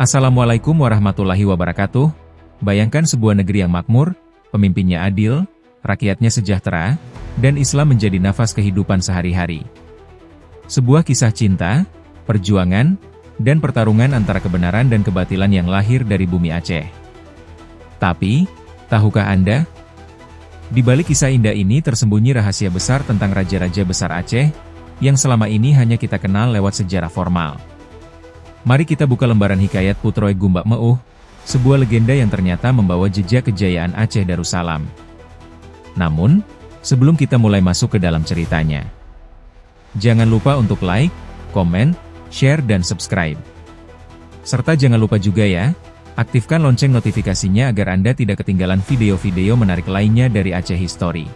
Assalamualaikum warahmatullahi wabarakatuh. Bayangkan sebuah negeri yang makmur, pemimpinnya adil, rakyatnya sejahtera, dan Islam menjadi nafas kehidupan sehari-hari. Sebuah kisah cinta, perjuangan, dan pertarungan antara kebenaran dan kebatilan yang lahir dari bumi Aceh. Tapi, tahukah Anda? Di balik kisah indah ini tersembunyi rahasia besar tentang raja-raja besar Aceh, yang selama ini hanya kita kenal lewat sejarah formal. Mari kita buka lembaran hikayat Putroy Gumbak Meuh, sebuah legenda yang ternyata membawa jejak kejayaan Aceh Darussalam. Namun, sebelum kita mulai masuk ke dalam ceritanya, jangan lupa untuk like, komen, share dan subscribe. Serta jangan lupa juga ya, aktifkan lonceng notifikasinya agar Anda tidak ketinggalan video-video menarik lainnya dari Aceh History.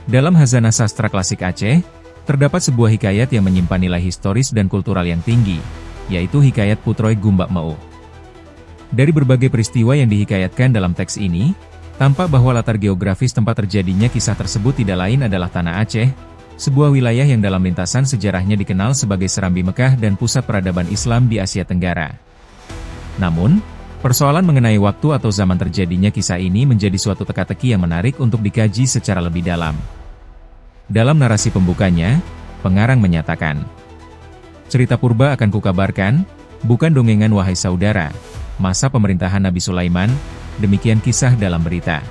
Dalam Khazanah Sastra Klasik Aceh, terdapat sebuah hikayat yang menyimpan nilai historis dan kultural yang tinggi, yaitu hikayat Putroy Gumbak Meuh. Dari berbagai peristiwa yang dihikayatkan dalam teks ini, tampak bahwa latar geografis tempat terjadinya kisah tersebut tidak lain adalah Tanah Aceh, sebuah wilayah yang dalam lintasan sejarahnya dikenal sebagai Serambi Mekah dan pusat peradaban Islam di Asia Tenggara. Namun, persoalan mengenai waktu atau zaman terjadinya kisah ini menjadi suatu teka-teki yang menarik untuk dikaji secara lebih dalam. Dalam narasi pembukanya, pengarang menyatakan, "Cerita purba akan kukabarkan, bukan dongengan wahai saudara, masa pemerintahan Nabi Sulaiman, demikian kisah dalam berita."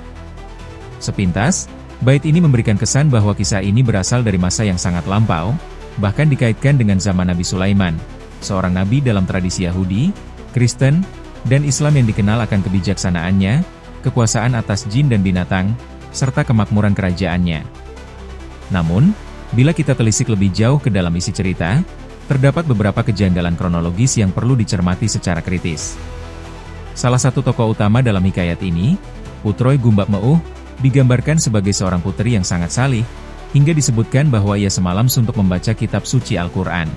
Sepintas, bait ini memberikan kesan bahwa kisah ini berasal dari masa yang sangat lampau, bahkan dikaitkan dengan zaman Nabi Sulaiman, seorang nabi dalam tradisi Yahudi, Kristen, dan Islam yang dikenal akan kebijaksanaannya, kekuasaan atas jin dan binatang, serta kemakmuran kerajaannya. Namun, bila kita telisik lebih jauh ke dalam isi cerita, terdapat beberapa kejanggalan kronologis yang perlu dicermati secara kritis. Salah satu tokoh utama dalam hikayat ini, Putroy Gumbak Meuh, digambarkan sebagai seorang putri yang sangat salih, hingga disebutkan bahwa ia semalam suntuk membaca kitab suci Al-Quran.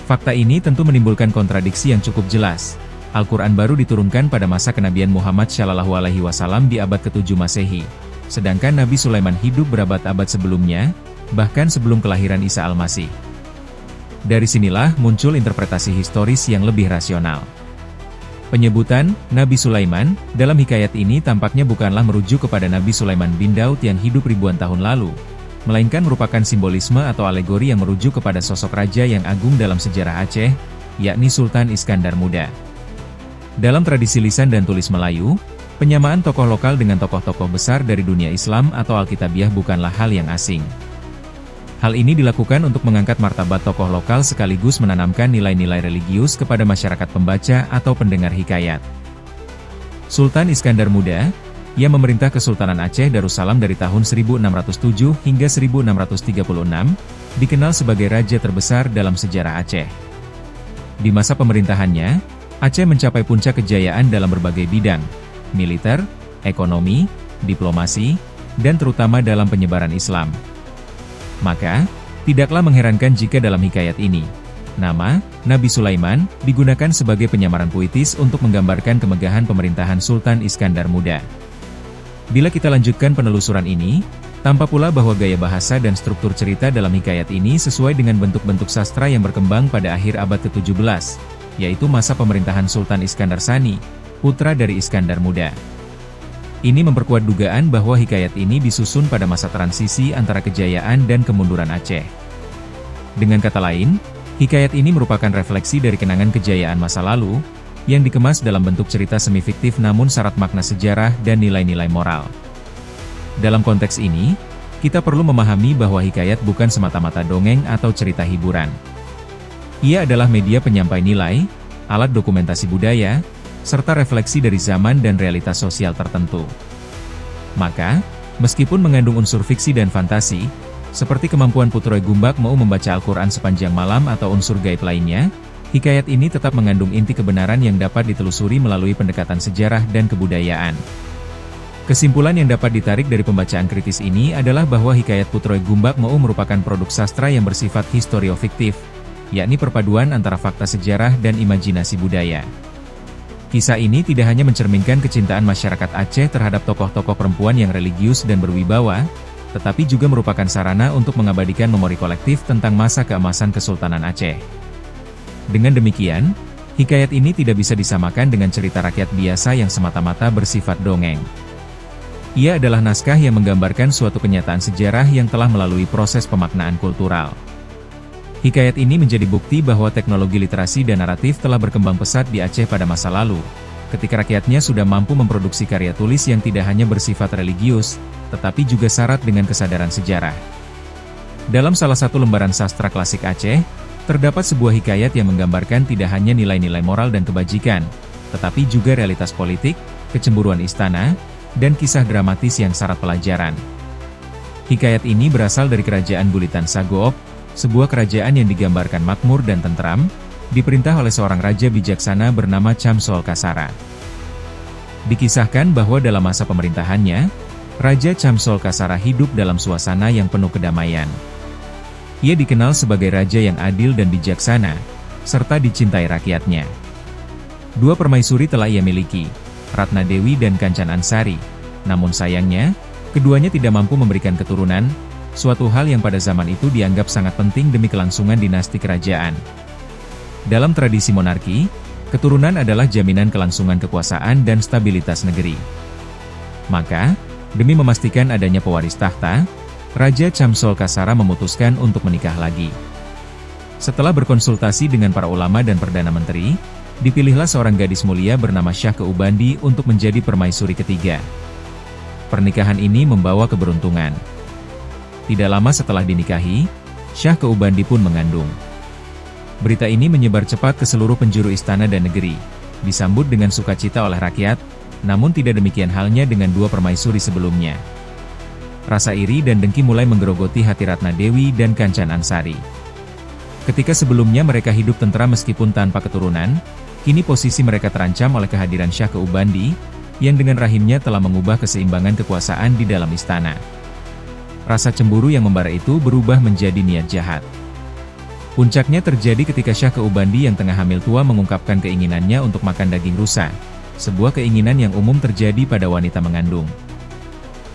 Fakta ini tentu menimbulkan kontradiksi yang cukup jelas. Al-Quran baru diturunkan pada masa kenabian Muhammad SAW di abad ke-7 Masehi, sedangkan Nabi Sulaiman hidup berabad-abad sebelumnya, bahkan sebelum kelahiran Isa Al-Masih. Dari sinilah muncul interpretasi historis yang lebih rasional. Penyebutan Nabi Sulaiman dalam hikayat ini tampaknya bukanlah merujuk kepada Nabi Sulaiman bin Daud yang hidup ribuan tahun lalu, melainkan merupakan simbolisme atau alegori yang merujuk kepada sosok raja yang agung dalam sejarah Aceh, yakni Sultan Iskandar Muda. Dalam tradisi lisan dan tulis Melayu, penyamaan tokoh lokal dengan tokoh-tokoh besar dari dunia Islam atau Alkitabiah bukanlah hal yang asing. Hal ini dilakukan untuk mengangkat martabat tokoh lokal sekaligus menanamkan nilai-nilai religius kepada masyarakat pembaca atau pendengar hikayat. Sultan Iskandar Muda, yang memerintah Kesultanan Aceh Darussalam dari tahun 1607 hingga 1636, dikenal sebagai raja terbesar dalam sejarah Aceh. Di masa pemerintahannya, Aceh mencapai puncak kejayaan dalam berbagai bidang, militer, ekonomi, diplomasi, dan terutama dalam penyebaran Islam. Maka, tidaklah mengherankan jika dalam hikayat ini, nama Nabi Sulaiman digunakan sebagai penyamaran puitis untuk menggambarkan kemegahan pemerintahan Sultan Iskandar Muda. Bila kita lanjutkan penelusuran ini, tampak pula bahwa gaya bahasa dan struktur cerita dalam hikayat ini sesuai dengan bentuk-bentuk sastra yang berkembang pada akhir abad ke-17, yaitu masa pemerintahan Sultan Iskandar Sani, putra dari Iskandar Muda. Ini memperkuat dugaan bahwa hikayat ini disusun pada masa transisi antara kejayaan dan kemunduran Aceh. Dengan kata lain, hikayat ini merupakan refleksi dari kenangan kejayaan masa lalu, yang dikemas dalam bentuk cerita semi-fiktif namun syarat makna sejarah dan nilai-nilai moral. Dalam konteks ini, kita perlu memahami bahwa hikayat bukan semata-mata dongeng atau cerita hiburan. Ia adalah media penyampai nilai, alat dokumentasi budaya, serta refleksi dari zaman dan realitas sosial tertentu. Maka, meskipun mengandung unsur fiksi dan fantasi, seperti kemampuan Putroy Gumbak Meuh membaca Al-Quran sepanjang malam atau unsur gaib lainnya, hikayat ini tetap mengandung inti kebenaran yang dapat ditelusuri melalui pendekatan sejarah dan kebudayaan. Kesimpulan yang dapat ditarik dari pembacaan kritis ini adalah bahwa hikayat Putroy Gumbak Meuh merupakan produk sastra yang bersifat historiofiktif, yakni perpaduan antara fakta sejarah dan imajinasi budaya. Kisah ini tidak hanya mencerminkan kecintaan masyarakat Aceh terhadap tokoh-tokoh perempuan yang religius dan berwibawa, tetapi juga merupakan sarana untuk mengabadikan memori kolektif tentang masa keemasan Kesultanan Aceh. Dengan demikian, Hikayat ini tidak bisa disamakan dengan cerita rakyat biasa yang semata-mata bersifat dongeng. Ia adalah naskah yang menggambarkan suatu kenyataan sejarah yang telah melalui proses pemaknaan kultural. Hikayat ini menjadi bukti bahwa teknologi literasi dan naratif telah berkembang pesat di Aceh pada masa lalu, ketika rakyatnya sudah mampu memproduksi karya tulis yang tidak hanya bersifat religius, tetapi juga syarat dengan kesadaran sejarah. Dalam salah satu lembaran sastra klasik Aceh, terdapat sebuah hikayat yang menggambarkan tidak hanya nilai-nilai moral dan kebajikan, tetapi juga realitas politik, kecemburuan istana, dan kisah dramatis yang syarat pelajaran. Hikayat ini berasal dari kerajaan Bulitan Sagook, sebuah kerajaan yang digambarkan makmur dan tentram, diperintah oleh seorang raja bijaksana bernama Chamsol Kasara. Dikisahkan bahwa dalam masa pemerintahannya, Raja Chamsol Kasara hidup dalam suasana yang penuh kedamaian. Ia dikenal sebagai raja yang adil dan bijaksana, serta dicintai rakyatnya. Dua permaisuri telah ia miliki, Ratna Dewi dan Kancan Ansari. Namun sayangnya, keduanya tidak mampu memberikan keturunan, suatu hal yang pada zaman itu dianggap sangat penting demi kelangsungan dinasti kerajaan. Dalam tradisi monarki, keturunan adalah jaminan kelangsungan kekuasaan dan stabilitas negeri. Maka, demi memastikan adanya pewaris tahta, Raja Chamsol Kasara memutuskan untuk menikah lagi. Setelah berkonsultasi dengan para ulama dan perdana menteri, dipilihlah seorang gadis mulia bernama Syah Keubandi untuk menjadi permaisuri ketiga. Pernikahan ini membawa keberuntungan. Tidak lama setelah dinikahi, Syah Keubandi pun mengandung. Berita ini menyebar cepat ke seluruh penjuru istana dan negeri, disambut dengan sukacita oleh rakyat, namun tidak demikian halnya dengan dua permaisuri sebelumnya. Rasa iri dan dengki mulai menggerogoti hati Ratna Dewi dan Kancan Ansari. Ketika sebelumnya mereka hidup tentram meskipun tanpa keturunan, kini posisi mereka terancam oleh kehadiran Syah Keubandi, yang dengan rahimnya telah mengubah keseimbangan kekuasaan di dalam istana. Rasa cemburu yang membara itu berubah menjadi niat jahat. Puncaknya terjadi ketika Syah Keubandi yang tengah hamil tua mengungkapkan keinginannya untuk makan daging rusa, sebuah keinginan yang umum terjadi pada wanita mengandung.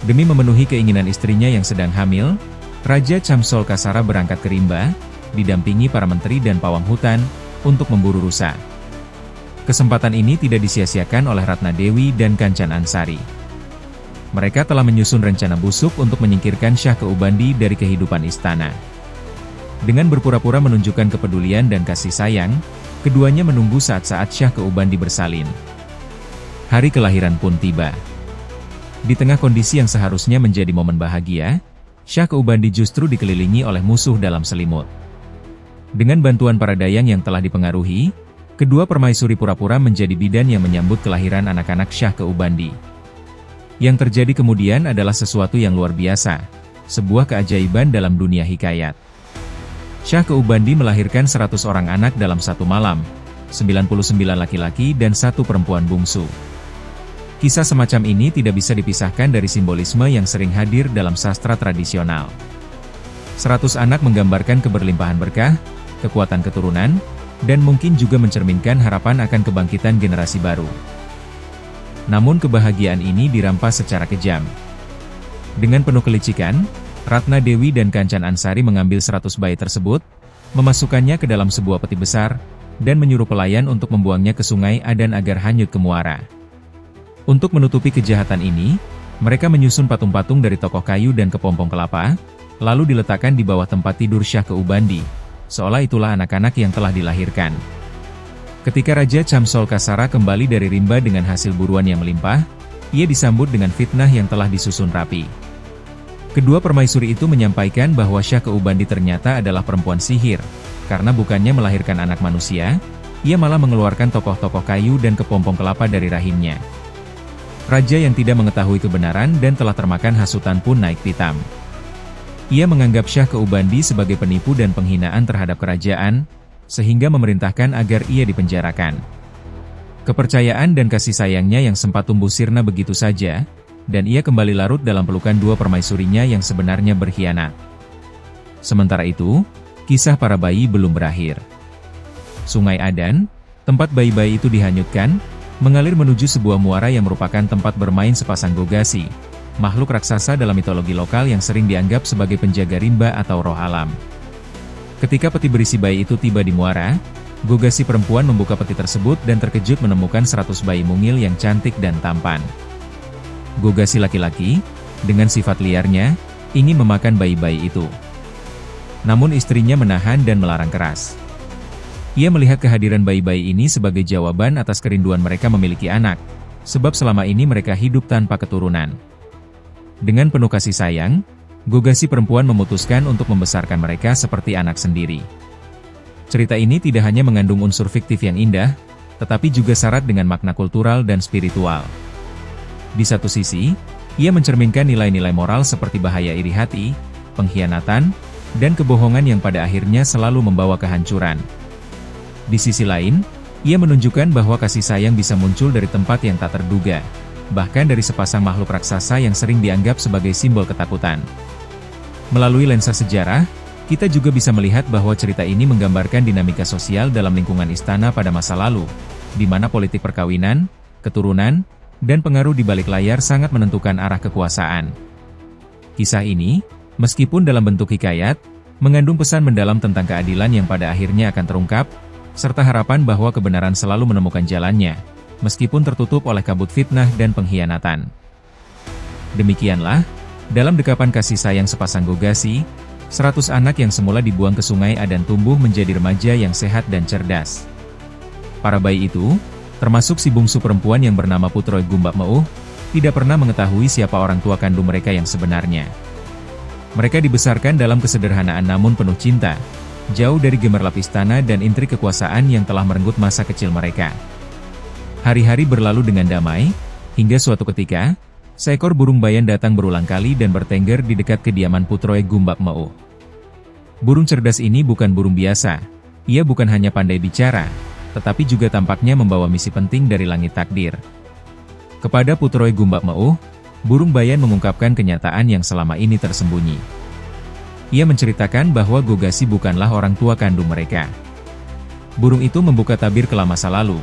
Demi memenuhi keinginan istrinya yang sedang hamil, Raja Chamsol Kasara berangkat ke Rimba, didampingi para menteri dan pawang hutan, untuk memburu rusa. Kesempatan ini tidak disia-siakan oleh Ratna Dewi dan Kancan Ansari. Mereka telah menyusun rencana busuk untuk menyingkirkan Syah Keubandi dari kehidupan istana. Dengan berpura-pura menunjukkan kepedulian dan kasih sayang, keduanya menunggu saat-saat Syah Keubandi bersalin. Hari kelahiran pun tiba. Di tengah kondisi yang seharusnya menjadi momen bahagia, Syah Keubandi justru dikelilingi oleh musuh dalam selimut. Dengan bantuan para dayang yang telah dipengaruhi, kedua permaisuri pura-pura menjadi bidan yang menyambut kelahiran anak-anak Syah Keubandi. Yang terjadi kemudian adalah sesuatu yang luar biasa, sebuah keajaiban dalam dunia hikayat. Syah Keubandi melahirkan 100 orang anak dalam satu malam, 99 laki-laki dan 1 perempuan bungsu. Kisah semacam ini tidak bisa dipisahkan dari simbolisme yang sering hadir dalam sastra tradisional. 100 anak menggambarkan keberlimpahan berkah, kekuatan keturunan, dan mungkin juga mencerminkan harapan akan kebangkitan generasi baru. Namun kebahagiaan ini dirampas secara kejam. Dengan penuh kelicikan, Ratna Dewi dan Kancan Ansari mengambil 100 bayi tersebut, memasukkannya ke dalam sebuah peti besar, dan menyuruh pelayan untuk membuangnya ke sungai Adan agar hanyut ke muara. Untuk menutupi kejahatan ini, mereka menyusun patung-patung dari tokoh kayu dan kepompong kelapa, lalu diletakkan di bawah tempat tidur Syah Keubandi, seolah itulah anak-anak yang telah dilahirkan. Ketika Raja Chamsol Kasara kembali dari rimba dengan hasil buruan yang melimpah, ia disambut dengan fitnah yang telah disusun rapi. Kedua permaisuri itu menyampaikan bahwa Syah Keubandi ternyata adalah perempuan sihir, karena bukannya melahirkan anak manusia, ia malah mengeluarkan tokoh-tokoh kayu dan kepompong kelapa dari rahimnya. Raja yang tidak mengetahui kebenaran dan telah termakan hasutan pun naik pitam. Ia menganggap Syah Keubandi sebagai penipu dan penghinaan terhadap kerajaan, sehingga memerintahkan agar ia dipenjarakan. Kepercayaan dan kasih sayangnya yang sempat tumbuh sirna begitu saja, dan ia kembali larut dalam pelukan dua permaisurinya yang sebenarnya berkhianat. Sementara itu, kisah para bayi belum berakhir. Sungai Adan, tempat bayi-bayi itu dihanyutkan, mengalir menuju sebuah muara yang merupakan tempat bermain sepasang gogasi, makhluk raksasa dalam mitologi lokal yang sering dianggap sebagai penjaga rimba atau roh alam. Ketika peti berisi bayi itu tiba di muara, Gogasi perempuan membuka peti tersebut dan terkejut menemukan 100 bayi mungil yang cantik dan tampan. Gogasi laki-laki, dengan sifat liarnya, ingin memakan bayi-bayi itu. Namun istrinya menahan dan melarang keras. Ia melihat kehadiran bayi-bayi ini sebagai jawaban atas kerinduan mereka memiliki anak, sebab selama ini mereka hidup tanpa keturunan. Dengan penuh kasih sayang, Gogasi perempuan memutuskan untuk membesarkan mereka seperti anak sendiri. Cerita ini tidak hanya mengandung unsur fiktif yang indah, tetapi juga syarat dengan makna kultural dan spiritual. Di satu sisi, ia mencerminkan nilai-nilai moral seperti bahaya iri hati, pengkhianatan, dan kebohongan yang pada akhirnya selalu membawa kehancuran. Di sisi lain, ia menunjukkan bahwa kasih sayang bisa muncul dari tempat yang tak terduga, bahkan dari sepasang makhluk raksasa yang sering dianggap sebagai simbol ketakutan. Melalui lensa sejarah, kita juga bisa melihat bahwa cerita ini menggambarkan dinamika sosial dalam lingkungan istana pada masa lalu, di mana politik perkawinan, keturunan, dan pengaruh di balik layar sangat menentukan arah kekuasaan. Kisah ini, meskipun dalam bentuk hikayat, mengandung pesan mendalam tentang keadilan yang pada akhirnya akan terungkap, serta harapan bahwa kebenaran selalu menemukan jalannya, meskipun tertutup oleh kabut fitnah dan pengkhianatan. Demikianlah, dalam dekapan kasih sayang sepasang Gogasi, 100 anak yang semula dibuang ke sungai Adan tumbuh menjadi remaja yang sehat dan cerdas. Para bayi itu, termasuk si bungsu perempuan yang bernama Putroy Gumbak Meuh, tidak pernah mengetahui siapa orang tua kandung mereka yang sebenarnya. Mereka dibesarkan dalam kesederhanaan namun penuh cinta, jauh dari gemerlap istana dan intrik kekuasaan yang telah merenggut masa kecil mereka. Hari-hari berlalu dengan damai, hingga suatu ketika, seekor burung bayan datang berulang kali dan bertengger di dekat kediaman Putroy Gumbak Meuh. Burung cerdas ini bukan burung biasa, ia bukan hanya pandai bicara, tetapi juga tampaknya membawa misi penting dari langit takdir. Kepada Putroy Gumbak Meuh, burung bayan mengungkapkan kenyataan yang selama ini tersembunyi. Ia menceritakan bahwa Gogasi bukanlah orang tua kandung mereka. Burung itu membuka tabir kelam masa lalu,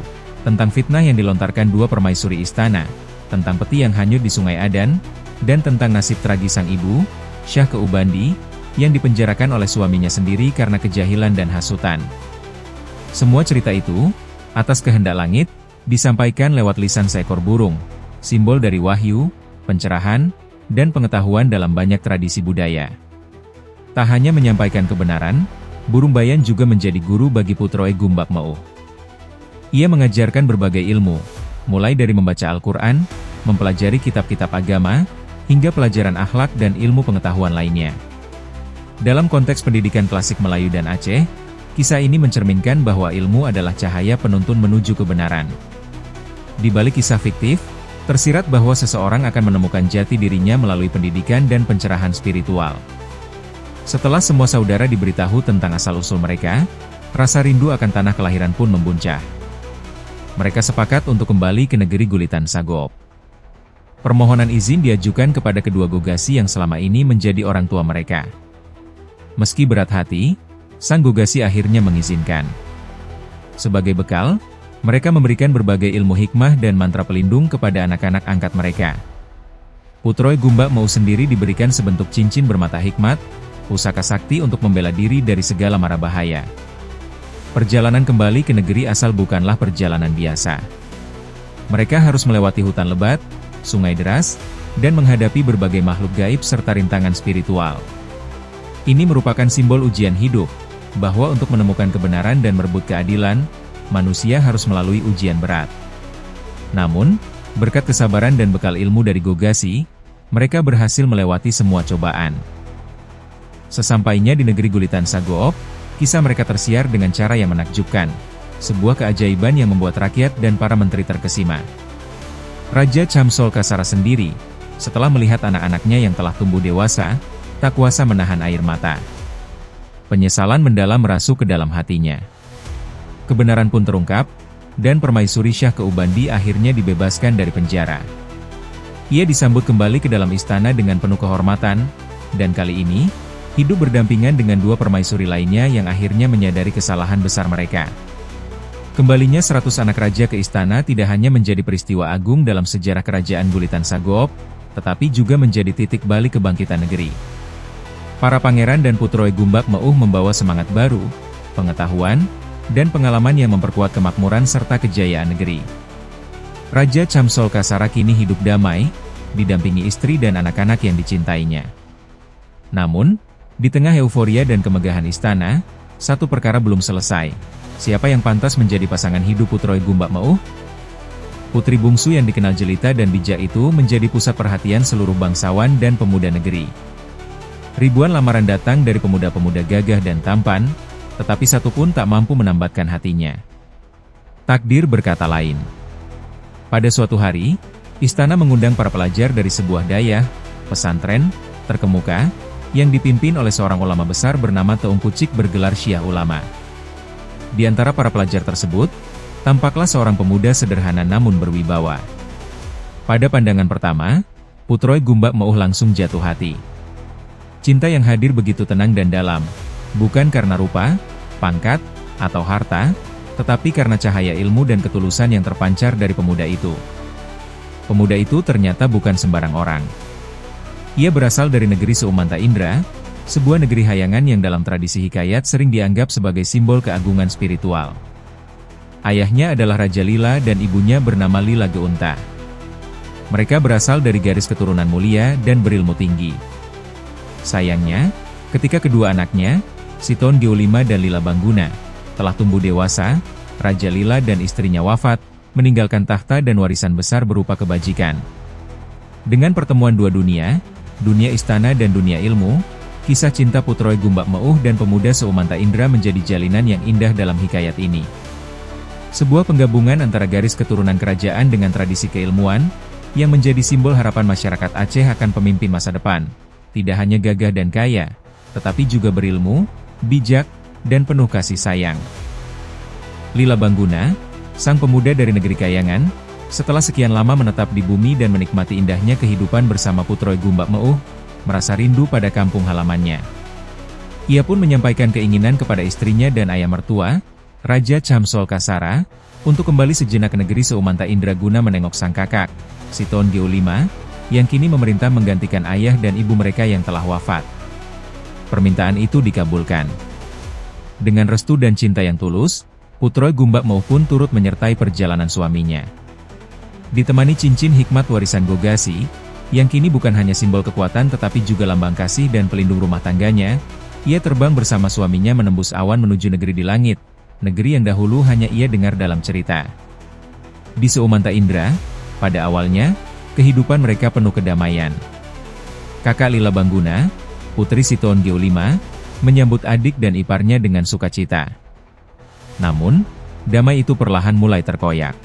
tentang fitnah yang dilontarkan dua permaisuri istana, tentang peti yang hanyut di Sungai Adan, dan tentang nasib tragis sang ibu, Syah Keubandi, yang dipenjarakan oleh suaminya sendiri karena kejahilan dan hasutan. Semua cerita itu, atas kehendak langit, disampaikan lewat lisan seekor burung, simbol dari wahyu, pencerahan, dan pengetahuan dalam banyak tradisi budaya. Tak hanya menyampaikan kebenaran, burung bayan juga menjadi guru bagi Putroy Gumbak Meuh. Ia mengajarkan berbagai ilmu, mulai dari membaca Al-Quran, mempelajari kitab-kitab agama, hingga pelajaran akhlak dan ilmu pengetahuan lainnya. Dalam konteks pendidikan klasik Melayu dan Aceh, kisah ini mencerminkan bahwa ilmu adalah cahaya penuntun menuju kebenaran. Di balik kisah fiktif, tersirat bahwa seseorang akan menemukan jati dirinya melalui pendidikan dan pencerahan spiritual. Setelah semua saudara diberitahu tentang asal-usul mereka, rasa rindu akan tanah kelahiran pun membuncah. Mereka sepakat untuk kembali ke negeri Gulitan Sagop. Permohonan izin diajukan kepada kedua Gogasi yang selama ini menjadi orang tua mereka. Meski berat hati, sang Gogasi akhirnya mengizinkan. Sebagai bekal, mereka memberikan berbagai ilmu hikmah dan mantra pelindung kepada anak-anak angkat mereka. Putroy Gumbak Meuh sendiri diberikan sebentuk cincin bermata hikmat, pusaka sakti untuk membela diri dari segala mara bahaya. Perjalanan kembali ke negeri asal bukanlah perjalanan biasa. Mereka harus melewati hutan lebat, sungai deras, dan menghadapi berbagai makhluk gaib serta rintangan spiritual. Ini merupakan simbol ujian hidup, bahwa untuk menemukan kebenaran dan merebut keadilan, manusia harus melalui ujian berat. Namun, berkat kesabaran dan bekal ilmu dari Gogasi, mereka berhasil melewati semua cobaan. Sesampainya di negeri Gulitan Sagop, kisah mereka tersiar dengan cara yang menakjubkan, sebuah keajaiban yang membuat rakyat dan para menteri terkesima. Raja Chamsol Kasara sendiri, setelah melihat anak-anaknya yang telah tumbuh dewasa, tak kuasa menahan air mata. Penyesalan mendalam merasuk ke dalam hatinya. Kebenaran pun terungkap, dan permaisuri Syah Keubandi akhirnya dibebaskan dari penjara. Ia disambut kembali ke dalam istana dengan penuh kehormatan, dan kali ini, hidup berdampingan dengan dua permaisuri lainnya yang akhirnya menyadari kesalahan besar mereka. Kembalinya 100 anak raja ke istana tidak hanya menjadi peristiwa agung dalam sejarah kerajaan Gulitan Sagop, tetapi juga menjadi titik balik kebangkitan negeri. Para pangeran dan Putroy Gumbak Meuh membawa semangat baru, pengetahuan, dan pengalaman yang memperkuat kemakmuran serta kejayaan negeri. Raja Chamsolkasara kini hidup damai, didampingi istri dan anak-anak yang dicintainya. Namun, di tengah euforia dan kemegahan istana, satu perkara belum selesai. Siapa yang pantas menjadi pasangan hidup Putroy Gumbak Meuh? Putri bungsu yang dikenal jelita dan bijak itu menjadi pusat perhatian seluruh bangsawan dan pemuda negeri. Ribuan lamaran datang dari pemuda-pemuda gagah dan tampan, tetapi satu pun tak mampu menambatkan hatinya. Takdir berkata lain. Pada suatu hari, istana mengundang para pelajar dari sebuah dayah, pesantren, terkemuka, yang dipimpin oleh seorang ulama besar bernama Teungku Cik bergelar Syiah Ulama. Di antara para pelajar tersebut, tampaklah seorang pemuda sederhana namun berwibawa. Pada pandangan pertama, Putroy Gumbak Meuh langsung jatuh hati. Cinta yang hadir begitu tenang dan dalam, bukan karena rupa, pangkat, atau harta, tetapi karena cahaya ilmu dan ketulusan yang terpancar dari pemuda itu. Pemuda itu ternyata bukan sembarang orang. Ia berasal dari negeri Seumanta Indra, sebuah negeri hayangan yang dalam tradisi hikayat sering dianggap sebagai simbol keagungan spiritual. Ayahnya adalah Raja Lila dan ibunya bernama Lila Geunta. Mereka berasal dari garis keturunan mulia dan berilmu tinggi. Sayangnya, ketika kedua anaknya, Siton Geulima dan Lila Bangguna, telah tumbuh dewasa, Raja Lila dan istrinya wafat, meninggalkan tahta dan warisan besar berupa kebajikan. Dengan pertemuan dua dunia istana dan dunia ilmu, kisah cinta Putroy Gumbak Meuh dan pemuda Seumanta Indra menjadi jalinan yang indah dalam hikayat ini. Sebuah penggabungan antara garis keturunan kerajaan dengan tradisi keilmuan, yang menjadi simbol harapan masyarakat Aceh akan pemimpin masa depan. Tidak hanya gagah dan kaya, tetapi juga berilmu, bijak, dan penuh kasih sayang. Lila Bangguna, sang pemuda dari negeri Kayangan, setelah sekian lama menetap di bumi dan menikmati indahnya kehidupan bersama Putroy Gumbak Meuh, merasa rindu pada kampung halamannya. Ia pun menyampaikan keinginan kepada istrinya dan ayah mertua, Raja Chamsolkasara, untuk kembali sejenak ke negeri Seumanta Indra guna menengok sang kakak, Siton Geulima, yang kini memerintah menggantikan ayah dan ibu mereka yang telah wafat. Permintaan itu dikabulkan. Dengan restu dan cinta yang tulus, Putroy Gumbak Meuh pun turut menyertai perjalanan suaminya. Ditemani cincin hikmat warisan Gogasi, yang kini bukan hanya simbol kekuatan tetapi juga lambang kasih dan pelindung rumah tangganya, ia terbang bersama suaminya menembus awan menuju negeri di langit, negeri yang dahulu hanya ia dengar dalam cerita. Di Seumanta Indra, pada awalnya, kehidupan mereka penuh kedamaian. Kakak Lila Bangguna, putri Siton Geulima, menyambut adik dan iparnya dengan sukacita. Namun, damai itu perlahan mulai terkoyak.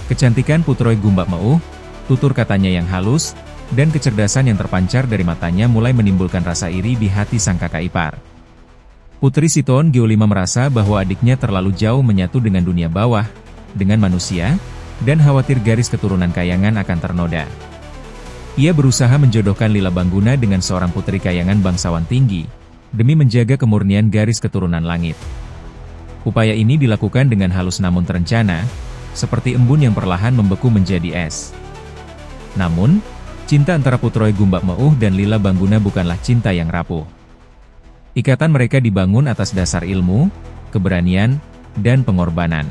Kecantikan Putroy Gumbak Meuh, tutur katanya yang halus, dan kecerdasan yang terpancar dari matanya mulai menimbulkan rasa iri di hati sang kakak ipar. Putri Siton Geulima merasa bahwa adiknya terlalu jauh menyatu dengan dunia bawah, dengan manusia, dan khawatir garis keturunan Kayangan akan ternoda. Ia berusaha menjodohkan Lila Bangguna dengan seorang putri Kayangan bangsawan tinggi, demi menjaga kemurnian garis keturunan langit. Upaya ini dilakukan dengan halus namun terencana, seperti embun yang perlahan membeku menjadi es. Namun, cinta antara Putroy Gumbak Meuh dan Lila Bangguna bukanlah cinta yang rapuh. Ikatan mereka dibangun atas dasar ilmu, keberanian, dan pengorbanan.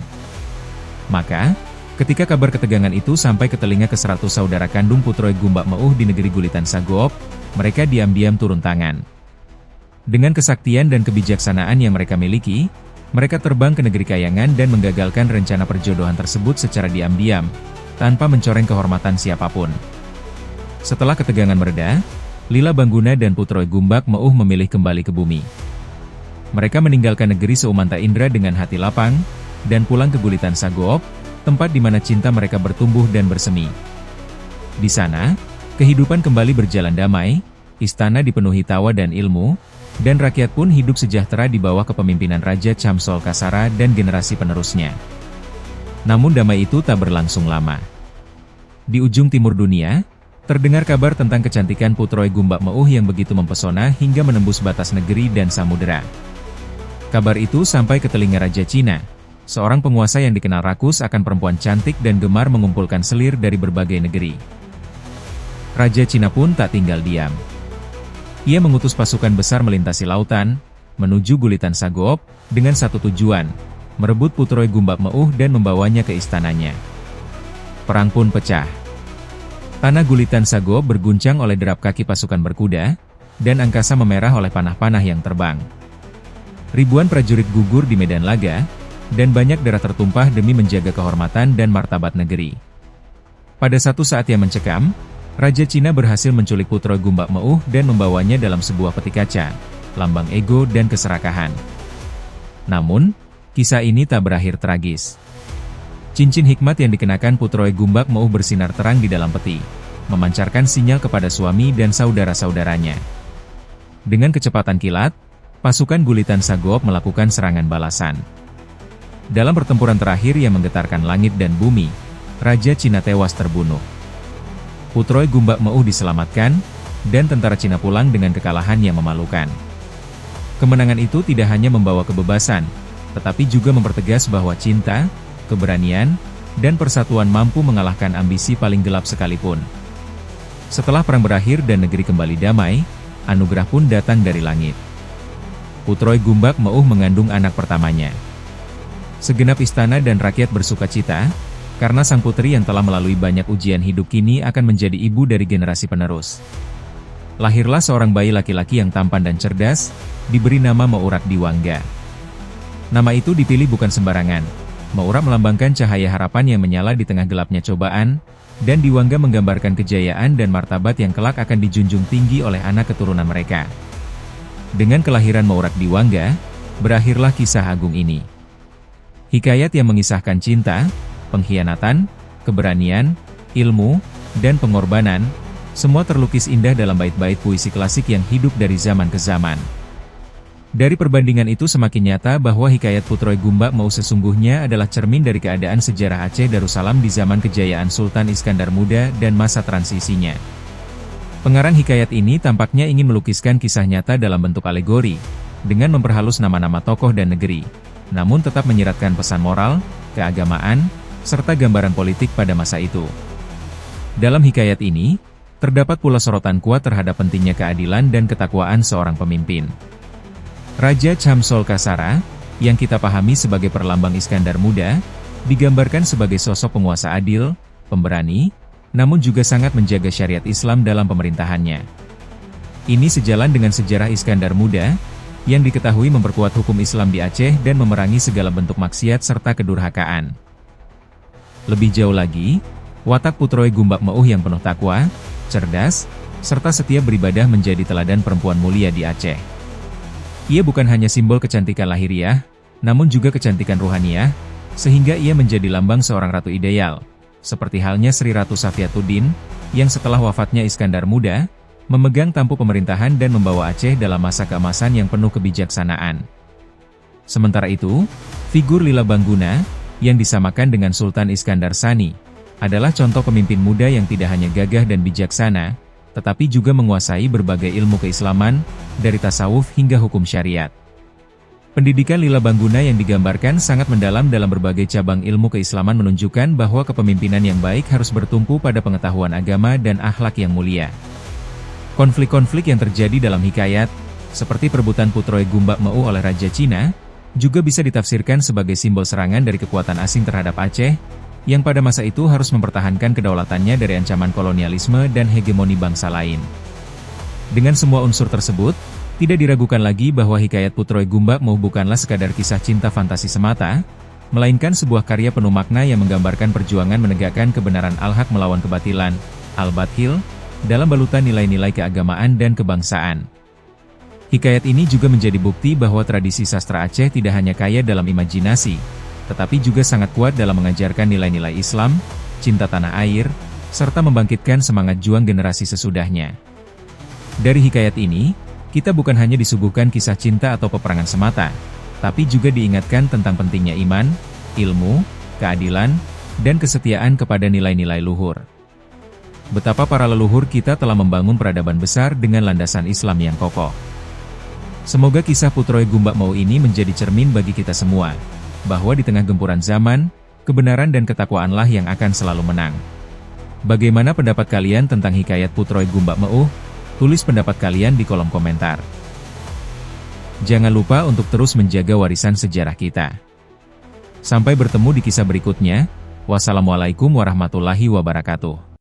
Maka, ketika kabar ketegangan itu sampai ke telinga ke-100 saudara kandung Putroy Gumbak Meuh di negeri Gulitan Sagoop, mereka diam-diam turun tangan. Dengan kesaktian dan kebijaksanaan yang mereka miliki, mereka terbang ke negeri Kayangan dan menggagalkan rencana perjodohan tersebut secara diam-diam, tanpa mencoreng kehormatan siapapun. Setelah ketegangan mereda, Lila Bangguna dan Putroy Gumbak Meuh memilih kembali ke bumi. Mereka meninggalkan negeri Seumanta Indra dengan hati lapang, dan pulang ke Gulitan Sagoop, tempat di mana cinta mereka bertumbuh dan bersemi. Di sana, kehidupan kembali berjalan damai, istana dipenuhi tawa dan ilmu, dan rakyat pun hidup sejahtera di bawah kepemimpinan Raja Chamsolkasara dan generasi penerusnya. Namun damai itu tak berlangsung lama. Di ujung timur dunia, terdengar kabar tentang kecantikan Putroy Gumbak Meuh yang begitu mempesona hingga menembus batas negeri dan samudera. Kabar itu sampai ke telinga Raja Cina, seorang penguasa yang dikenal rakus akan perempuan cantik dan gemar mengumpulkan selir dari berbagai negeri. Raja Cina pun tak tinggal diam. Ia mengutus pasukan besar melintasi lautan, menuju Gulitan Sagoop, dengan satu tujuan, merebut Putroy Gumbak Meuh dan membawanya ke istananya. Perang pun pecah. Tanah Gulitan Sagop berguncang oleh derap kaki pasukan berkuda, dan angkasa memerah oleh panah-panah yang terbang. Ribuan prajurit gugur di medan laga, dan banyak darah tertumpah demi menjaga kehormatan dan martabat negeri. Pada satu saat yang mencekam, Raja Cina berhasil menculik Putroy Gumbak Meuh dan membawanya dalam sebuah peti kaca, lambang ego dan keserakahan. Namun, kisah ini tak berakhir tragis. Cincin hikmat yang dikenakan Putroy Gumbak Meuh bersinar terang di dalam peti, memancarkan sinyal kepada suami dan saudara-saudaranya. Dengan kecepatan kilat, pasukan Gulitan Sagop melakukan serangan balasan. Dalam pertempuran terakhir yang menggetarkan langit dan bumi, Raja Cina tewas terbunuh. Putroy Gumbak Meuh diselamatkan, dan tentara Cina pulang dengan kekalahan yang memalukan. Kemenangan itu tidak hanya membawa kebebasan, tetapi juga mempertegas bahwa cinta, keberanian, dan persatuan mampu mengalahkan ambisi paling gelap sekalipun. Setelah perang berakhir dan negeri kembali damai, anugerah pun datang dari langit. Putroy Gumbak Meuh mengandung anak pertamanya. Segenap istana dan rakyat bersukacita, karena sang putri yang telah melalui banyak ujian hidup kini akan menjadi ibu dari generasi penerus. Lahirlah seorang bayi laki-laki yang tampan dan cerdas, diberi nama Meurak Diwangga. Nama itu dipilih bukan sembarangan. Meurak melambangkan cahaya harapan yang menyala di tengah gelapnya cobaan, dan Diwangga menggambarkan kejayaan dan martabat yang kelak akan dijunjung tinggi oleh anak keturunan mereka. Dengan kelahiran Meurak Diwangga, berakhirlah kisah agung ini. Hikayat yang mengisahkan cinta, pengkhianatan, keberanian, ilmu, dan pengorbanan, semua terlukis indah dalam bait-bait puisi klasik yang hidup dari zaman ke zaman. Dari perbandingan itu semakin nyata bahwa hikayat Putroy Gumbak Meuh sesungguhnya adalah cermin dari keadaan sejarah Aceh Darussalam di zaman kejayaan Sultan Iskandar Muda dan masa transisinya. Pengarang hikayat ini tampaknya ingin melukiskan kisah nyata dalam bentuk alegori, dengan memperhalus nama-nama tokoh dan negeri, namun tetap menyiratkan pesan moral, keagamaan, serta gambaran politik pada masa itu. Dalam hikayat ini, terdapat pula sorotan kuat terhadap pentingnya keadilan dan ketakwaan seorang pemimpin. Raja Chamsol Kasara, yang kita pahami sebagai perlambang Iskandar Muda, digambarkan sebagai sosok penguasa adil, pemberani, namun juga sangat menjaga syariat Islam dalam pemerintahannya. Ini sejalan dengan sejarah Iskandar Muda, yang diketahui memperkuat hukum Islam di Aceh dan memerangi segala bentuk maksiat serta kedurhakaan. Lebih jauh lagi, watak Putroy Gumbak Meuh yang penuh takwa, cerdas, serta setia beribadah menjadi teladan perempuan mulia di Aceh. Ia bukan hanya simbol kecantikan lahiriah, namun juga kecantikan ruhaniah, sehingga ia menjadi lambang seorang ratu ideal, seperti halnya Sri Ratu Safiatuddin, yang setelah wafatnya Iskandar Muda, memegang tampuk pemerintahan dan membawa Aceh dalam masa keemasan yang penuh kebijaksanaan. Sementara itu, figur Lila Bangguna, yang disamakan dengan Sultan Iskandar Sani, adalah contoh pemimpin muda yang tidak hanya gagah dan bijaksana, tetapi juga menguasai berbagai ilmu keislaman, dari tasawuf hingga hukum syariat. Pendidikan Lila Bangguna yang digambarkan sangat mendalam dalam berbagai cabang ilmu keislaman menunjukkan bahwa kepemimpinan yang baik harus bertumpu pada pengetahuan agama dan akhlak yang mulia. Konflik-konflik yang terjadi dalam hikayat, seperti perebutan Putroy Gumbak Meuh oleh Raja Cina, juga bisa ditafsirkan sebagai simbol serangan dari kekuatan asing terhadap Aceh, yang pada masa itu harus mempertahankan kedaulatannya dari ancaman kolonialisme dan hegemoni bangsa lain. Dengan semua unsur tersebut, tidak diragukan lagi bahwa hikayat Putroy Gumbak Meuh bukanlah sekadar kisah cinta fantasi semata, melainkan sebuah karya penuh makna yang menggambarkan perjuangan menegakkan kebenaran al-haq melawan kebatilan, al-bathil, dalam balutan nilai-nilai keagamaan dan kebangsaan. Hikayat ini juga menjadi bukti bahwa tradisi sastra Aceh tidak hanya kaya dalam imajinasi, tetapi juga sangat kuat dalam mengajarkan nilai-nilai Islam, cinta tanah air, serta membangkitkan semangat juang generasi sesudahnya. Dari hikayat ini, kita bukan hanya disuguhkan kisah cinta atau peperangan semata, tapi juga diingatkan tentang pentingnya iman, ilmu, keadilan, dan kesetiaan kepada nilai-nilai luhur. Betapa para leluhur kita telah membangun peradaban besar dengan landasan Islam yang kokoh. Semoga kisah Putroy Gumbak Meuh ini menjadi cermin bagi kita semua, bahwa di tengah gempuran zaman, kebenaran dan ketakwaanlah yang akan selalu menang. Bagaimana pendapat kalian tentang hikayat Putroy Gumbak Meuh? Tulis pendapat kalian di kolom komentar. Jangan lupa untuk terus menjaga warisan sejarah kita. Sampai bertemu di kisah berikutnya. Wassalamualaikum warahmatullahi wabarakatuh.